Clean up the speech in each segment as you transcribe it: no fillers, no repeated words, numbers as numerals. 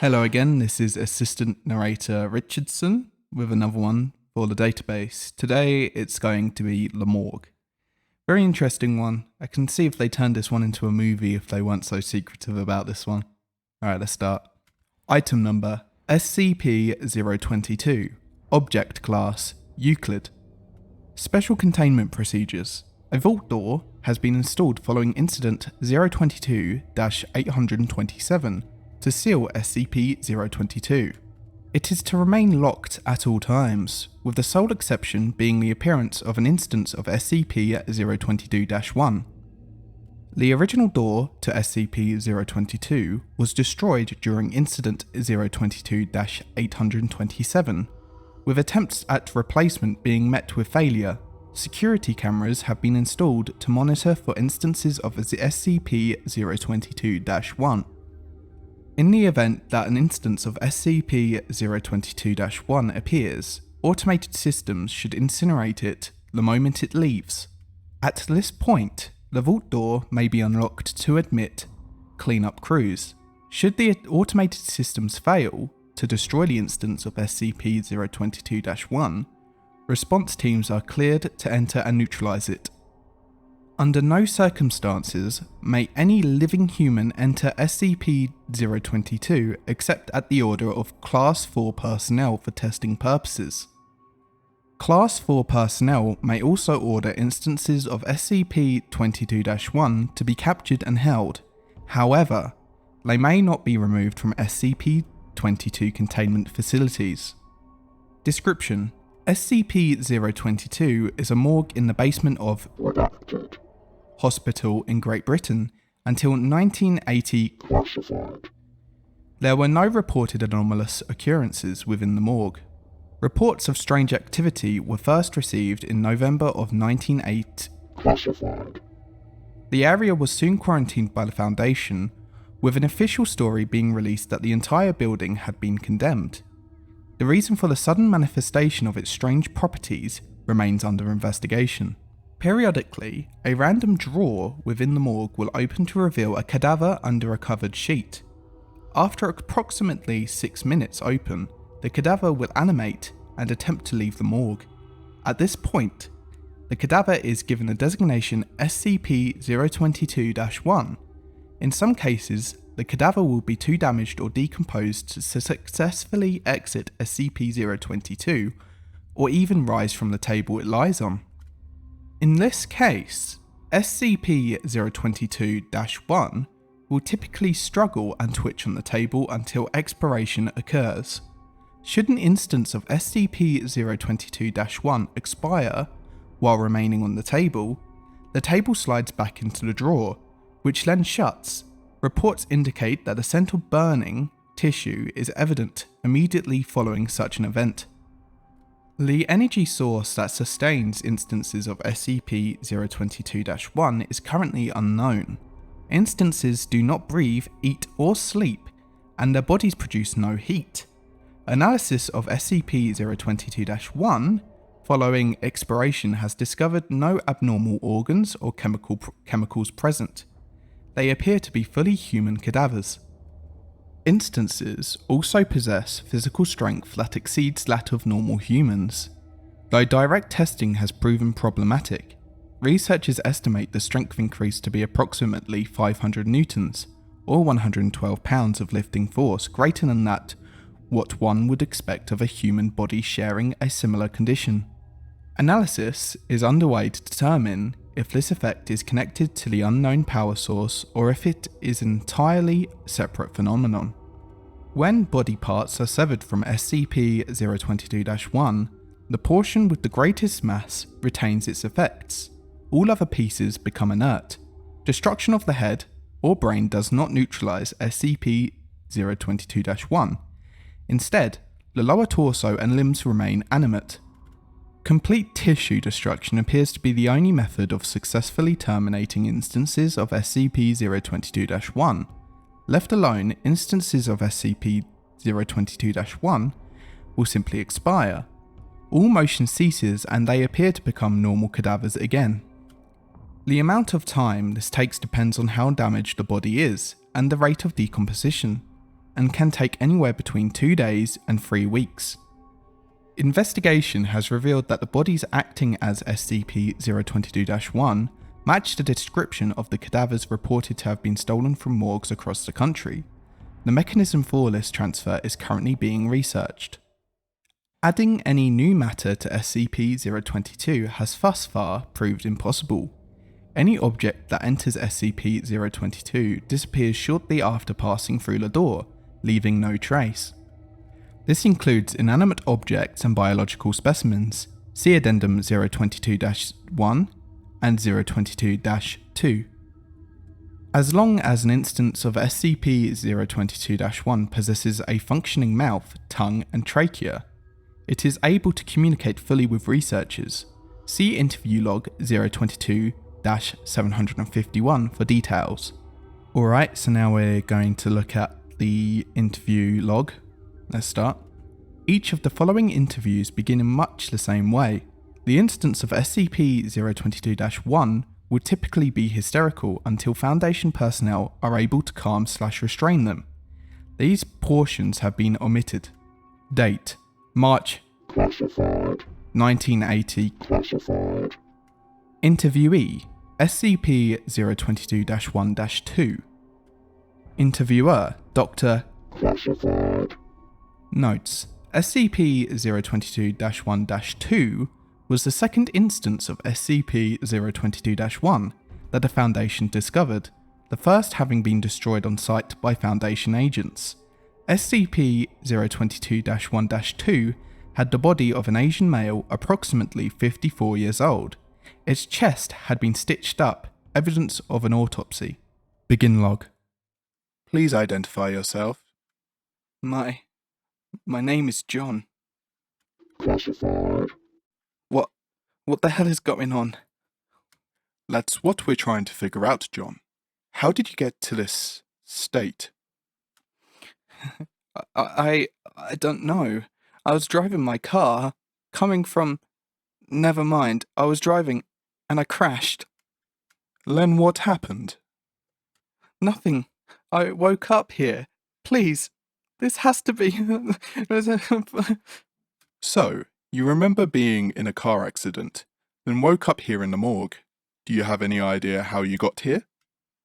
Hello again, this is Assistant Narrator Richardson with another one for the database. Today it's going to be The Morgue. Very interesting one. I can see if they turned this one into a movie if they weren't so secretive about this one. Alright, let's start. Item number SCP-022. Object Class Euclid. Special Containment Procedures. A vault door has been installed following Incident 022-827 to seal SCP-022. It is to remain locked at all times, with the sole exception being the appearance of an instance of SCP-022-1. The original door to SCP-022 was destroyed during Incident 022-827, with attempts at replacement being met with failure. Security cameras have been installed to monitor for instances of the SCP-022-1. In the event that an instance of SCP-022-1 appears, automated systems should incinerate it the moment it leaves. At this point, the vault door may be unlocked to admit cleanup crews. Should the automated systems fail to destroy the instance of SCP-022-1, response teams are cleared to enter and neutralize it. Under no circumstances may any living human enter SCP-022 except at the order of Class 4 personnel for testing purposes. Class 4 personnel may also order instances of SCP-22-1 to be captured and held. However, they may not be removed from SCP-22 containment facilities. Description: SCP-022 is a morgue in the basement of Redacted. Hospital in Great Britain until 1980. Classified. There were no reported anomalous occurrences within the morgue. Reports of strange activity were first received in November of 1980. Classified. The area was soon quarantined by the Foundation, with an official story being released that the entire building had been condemned. The reason for the sudden manifestation of its strange properties remains under investigation. Periodically, a random drawer within the morgue will open to reveal a cadaver under a covered sheet. After approximately 6 minutes open, the cadaver will animate and attempt to leave the morgue. At this point, the cadaver is given a designation SCP-022-1. In some cases, the cadaver will be too damaged or decomposed to successfully exit SCP-022 or even rise from the table it lies on. In this case, SCP-022-1 will typically struggle and twitch on the table until expiration occurs. Should an instance of SCP-022-1 expire while remaining on the table slides back into the drawer, which then shuts. Reports indicate that a scent of burning tissue is evident immediately following such an event. The energy source that sustains instances of SCP-022-1 is currently unknown. Instances do not breathe, eat or sleep, and their bodies produce no heat. Analysis of SCP-022-1 following expiration has discovered no abnormal organs or chemicals present. They appear to be fully human cadavers. Instances also possess physical strength that exceeds that of normal humans. Though direct testing has proven problematic, researchers estimate the strength increase to be approximately 500 newtons, or 112 pounds of lifting force, greater than that what one would expect of a human body sharing a similar condition. Analysis is underway to determine if this effect is connected to the unknown power source or if it is an entirely separate phenomenon. When body parts are severed from SCP-022-1, the portion with the greatest mass retains its effects. All other pieces become inert. Destruction of the head or brain does not neutralize SCP-022-1. Instead, the lower torso and limbs remain animate. Complete tissue destruction appears to be the only method of successfully terminating instances of SCP-022-1. Left alone, instances of SCP-022-1 will simply expire. All motion ceases and they appear to become normal cadavers again. The amount of time this takes depends on how damaged the body is and the rate of decomposition. and can take anywhere between 2 days and 3 weeks. Investigation has revealed that the bodies acting as SCP-022-1 match the description of the cadavers reported to have been stolen from morgues across the country. The mechanism for this transfer is currently being researched. Adding any new matter to SCP-022 has thus far proved impossible. Any object that enters SCP-022 disappears shortly after passing through the door, leaving no trace. This includes inanimate objects and biological specimens, see Addendum 022-1 and 022-2. As long as an instance of SCP-022-1 possesses a functioning mouth, tongue, and trachea, it is able to communicate fully with researchers. See interview log 022-751 for details. Alright, so now we're going to look at the interview log. Let's start. Each of the following interviews begin in much the same way. The instance of SCP-022-1 would typically be hysterical until Foundation personnel are able to calm/restrain them. These portions have been omitted. Date: March Classified. 1980. Classified. Interviewee: SCP-022-1-2. Interviewer: Dr. Classified. Notes: SCP-022-1-2 was the second instance of SCP-022-1 that the Foundation discovered, the first having been destroyed on site by Foundation agents. SCP-022-1-2 had the body of an Asian male approximately 54 years old. Its chest had been stitched up, evidence of an autopsy. Begin log. Please identify yourself. My name is John. Classified. What the hell is going on? That's what we're trying to figure out, John. How did you get to this state? I don't know. I was driving my car, coming from... Never mind, I was driving, and I crashed. Len, what happened? Nothing. I woke up here. Please, this has to be... So, you remember being in a car accident, then woke up here in the morgue. Do you have any idea how you got here?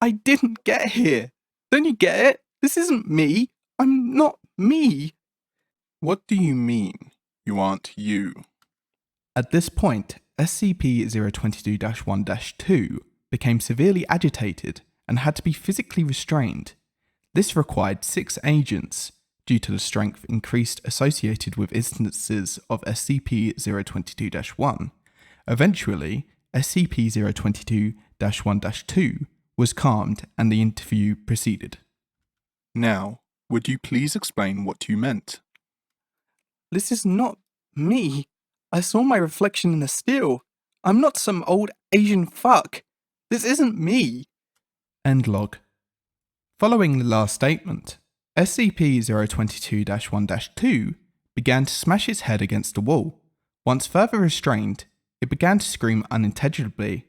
I didn't get here. Don't you get it? This isn't me. I'm not me. What do you mean, you aren't you? At this point, SCP-022-1-2 became severely agitated and had to be physically restrained. This required 6 agents, due to the strength increased associated with instances of SCP-022-1. Eventually, SCP-022-1-2 was calmed and the interview proceeded. Now, would you please explain what you meant? This is not me. I saw my reflection in the still. I'm not some old Asian fuck. This isn't me. End log. Following the last statement, SCP-022-1-2 began to smash its head against the wall. Once further restrained, it began to scream unintelligibly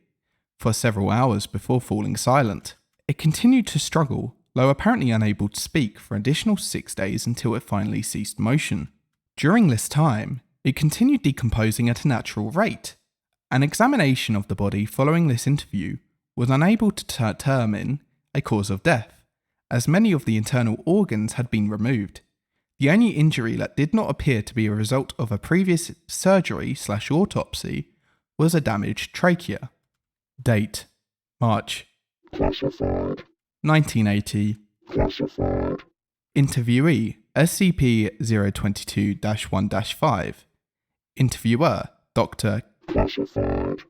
for several hours before falling silent. It continued to struggle, though apparently unable to speak, for an additional 6 days until it finally ceased motion. During this time, it continued decomposing at a natural rate. An examination of the body following this interview was unable to determine a cause of death, as many of the internal organs had been removed. The only injury that did not appear to be a result of a previous surgery/autopsy was a damaged trachea. Date: March Classified. 1980. Classified. Interviewee: SCP-022-1-5. Interviewer: Dr. Classified.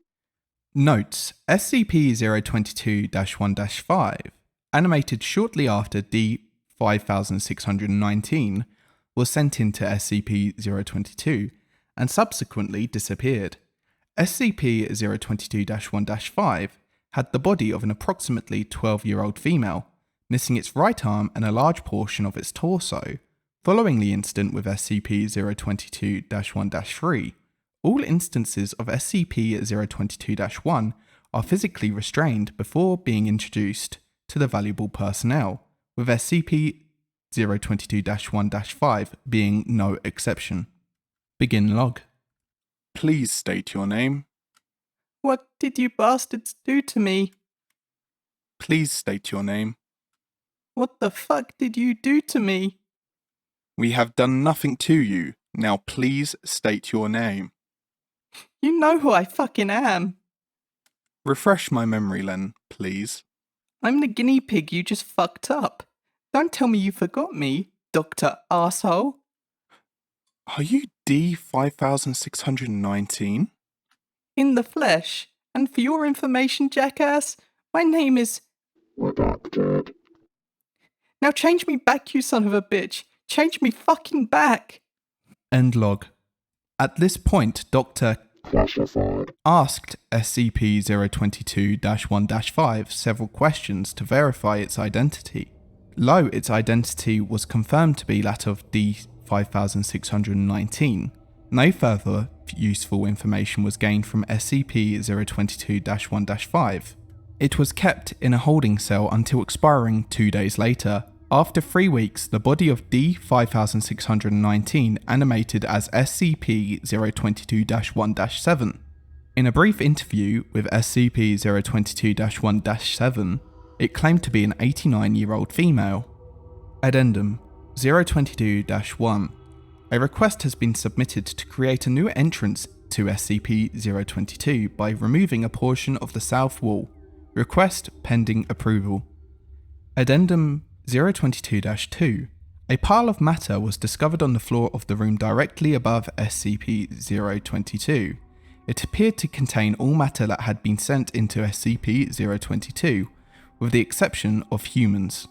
Notes: SCP-022-1-5, animated shortly after D5619, was sent into SCP-022 and subsequently disappeared. SCP-022-1-5 had the body of an approximately 12-year-old female, missing its right arm and a large portion of its torso. Following the incident with SCP-022-1-3, all instances of SCP-022-1 are physically restrained before being introduced to the valuable personnel, with SCP SCP-022-1-5 being no exception. Begin log. Please state your name. What did you bastards do to me? Please state your name. What the fuck did you do to me? We have done nothing to you. Now please state your name. You know who I fucking am. Refresh my memory, Len, please. I'm the guinea pig you just fucked up. Don't tell me you forgot me, Dr. Arsehole. Are you D5619? In the flesh. And for your information, jackass, my name is... Redacted. Now change me back, you son of a bitch. Change me fucking back. End log. At this point, Dr. Classified. asked SCP-022-1-5 several questions to verify its identity. Though its identity was confirmed to be that of D5619, no further useful information was gained from SCP-022-1-5. It was kept in a holding cell until expiring 2 days later. After 3 weeks, the body of D5619 animated as SCP-022-1-7. In a brief interview with SCP-022-1-7, it claimed to be an 89-year-old female. Addendum 022-1. A request has been submitted to create a new entrance to SCP-022 by removing a portion of the south wall. Request pending approval. Addendum 022-2. A pile of matter was discovered on the floor of the room directly above SCP-022. It appeared to contain all matter that had been sent into SCP-022, with the exception of humans.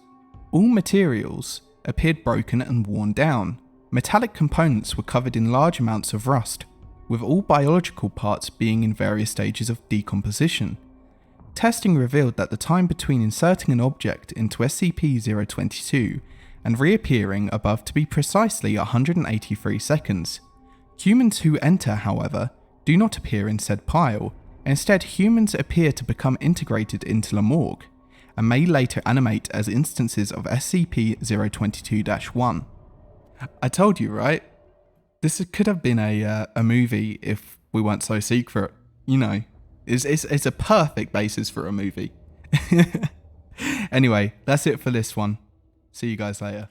All materials appeared broken and worn down. Metallic components were covered in large amounts of rust, with all biological parts being in various stages of decomposition. Testing revealed that the time between inserting an object into SCP-022 and reappearing above to be precisely 183 seconds. Humans who enter, however, do not appear in said pile. Instead, humans appear to become integrated into the morgue, and may later animate as instances of SCP-022-1. I told you, right? This could have been a movie if we weren't so secret, you know. It's a perfect basis for a movie. Anyway, that's it for this one. See you guys later.